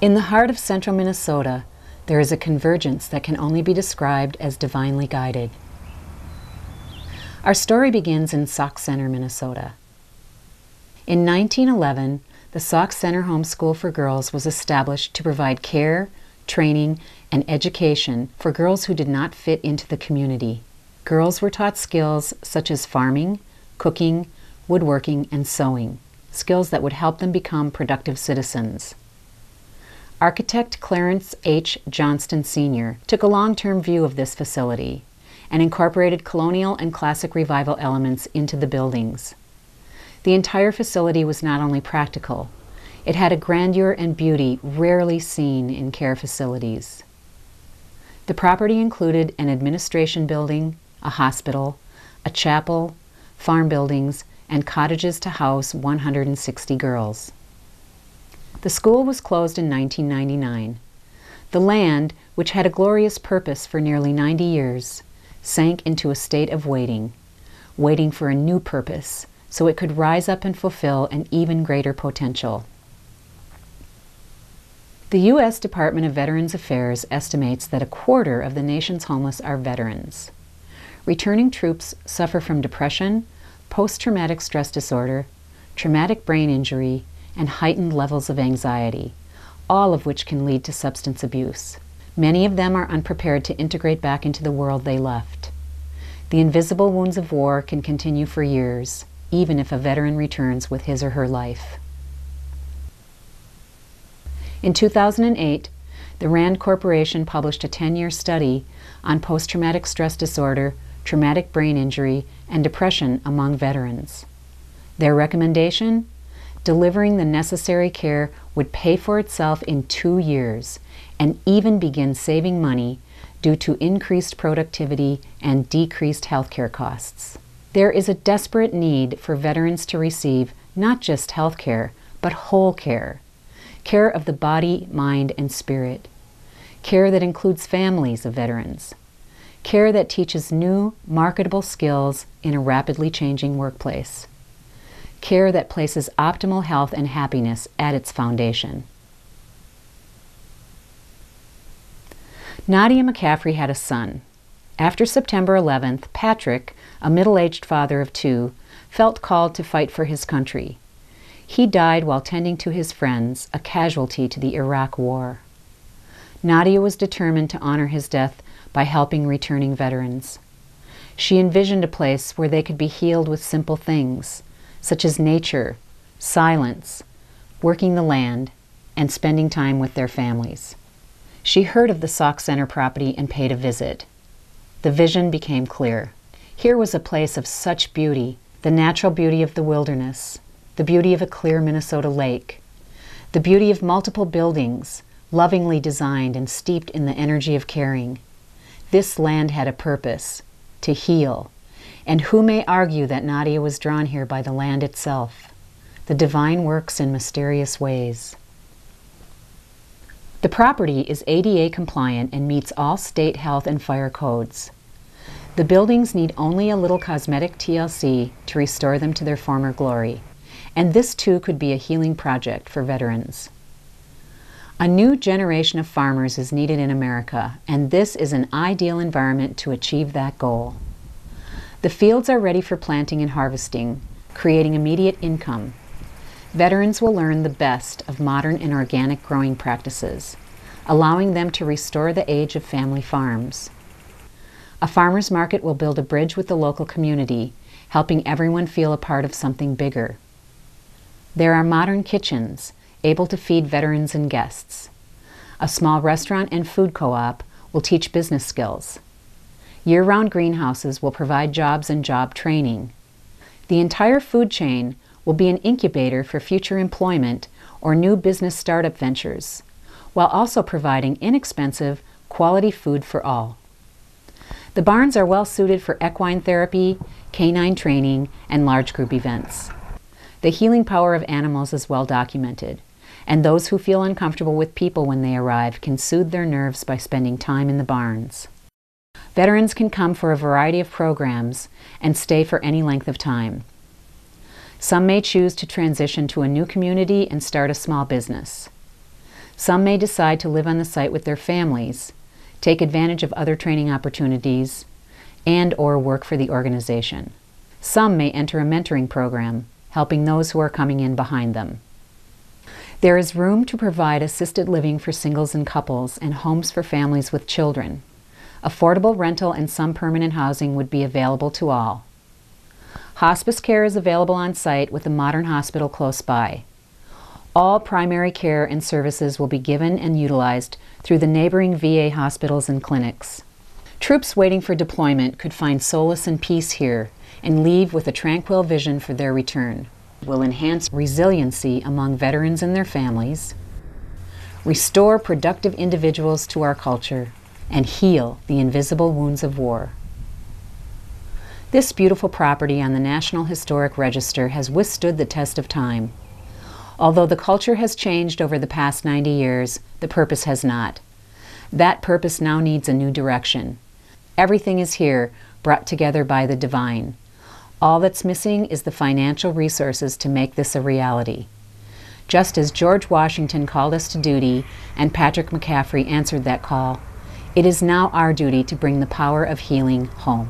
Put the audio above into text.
In the heart of central Minnesota, there is a convergence that can only be described as divinely guided. Our story begins in Sauk Centre, Minnesota. In 1911, the Sauk Centre Home School for Girls was established to provide care, training, and education for girls who did not fit into the community. Girls were taught skills such as farming, cooking, woodworking, and sewing, skills that would help them become productive citizens. Architect Clarence H. Johnston Sr. took a long-term view of this facility and incorporated colonial and classic revival elements into the buildings. The entire facility was not only practical, it had a grandeur and beauty rarely seen in care facilities. The property included an administration building, a hospital, a chapel, farm buildings, and cottages to house 160 girls. The school was closed in 1999. The land, which had a glorious purpose for nearly 90 years, sank into a state of waiting for a new purpose, so it could rise up and fulfill an even greater potential. The U.S. Department of Veterans Affairs estimates that a quarter of the nation's homeless are veterans. Returning troops suffer from depression, post-traumatic stress disorder, traumatic brain injury, and heightened levels of anxiety, all of which can lead to substance abuse. Many of them are unprepared to integrate back into the world they left. The invisible wounds of war can continue for years, even if a veteran returns with his or her life. In 2008, the RAND Corporation published a 10-year study on post-traumatic stress disorder, traumatic brain injury, and depression among veterans. Their recommendation? Delivering the necessary care would pay for itself in 2 years and even begin saving money due to increased productivity and decreased healthcare costs. There is a desperate need for veterans to receive not just health care, but whole care. Care of the body, mind, and spirit. Care that includes families of veterans. Care that teaches new, marketable skills in a rapidly changing workplace. Care that places optimal health and happiness at its foundation. Nadia McCaffrey had a son. After September 11th, Patrick, a middle-aged father of 2, felt called to fight for his country. He died while tending to his friends, a casualty to the Iraq War. Nadia was determined to honor his death by helping returning veterans. She envisioned a place where they could be healed with simple things, such as nature, silence, working the land, and spending time with their families. She heard of the Sauk Centre property and paid a visit. The vision became clear. Here was a place of such beauty, the natural beauty of the wilderness, the beauty of a clear Minnesota lake, the beauty of multiple buildings, lovingly designed and steeped in the energy of caring. This land had a purpose, to heal. And who may argue that Nadia was drawn here by the land itself? The divine works in mysterious ways. The property is ADA compliant and meets all state health and fire codes. The buildings need only a little cosmetic TLC to restore them to their former glory. And this too could be a healing project for veterans. A new generation of farmers is needed in America, and this is an ideal environment to achieve that goal. The fields are ready for planting and harvesting, creating immediate income. Veterans will learn the best of modern and organic growing practices, allowing them to restore the age of family farms. A farmers market will build a bridge with the local community, helping everyone feel a part of something bigger. There are modern kitchens, able to feed veterans and guests. A small restaurant and food co-op will teach business skills. Year-round greenhouses will provide jobs and job training. The entire food chain will be an incubator for future employment or new business startup ventures, while also providing inexpensive, quality food for all. The barns are well suited for equine therapy, canine training, and large group events. The healing power of animals is well documented, and those who feel uncomfortable with people when they arrive can soothe their nerves by spending time in the barns. Veterans can come for a variety of programs and stay for any length of time. Some may choose to transition to a new community and start a small business. Some may decide to live on the site with their families, take advantage of other training opportunities, and/or work for the organization. Some may enter a mentoring program, helping those who are coming in behind them. There is room to provide assisted living for singles and couples and homes for families with children. Affordable rental and some permanent housing would be available to all. Hospice care is available on site with a modern hospital close by. All primary care and services will be given and utilized through the neighboring VA hospitals and clinics. Troops waiting for deployment could find solace and peace here and leave with a tranquil vision for their return. Will enhance resiliency among veterans and their families, restore productive individuals to our culture, and heal the invisible wounds of war. This beautiful property on the National Historic Register has withstood the test of time. Although the culture has changed over the past 90 years, the purpose has not. That purpose now needs a new direction. Everything is here, brought together by the divine. All that's missing is the financial resources to make this a reality. Just as George Washington called us to duty and Patrick McCaffrey answered that call, it is now our duty to bring the power of healing home.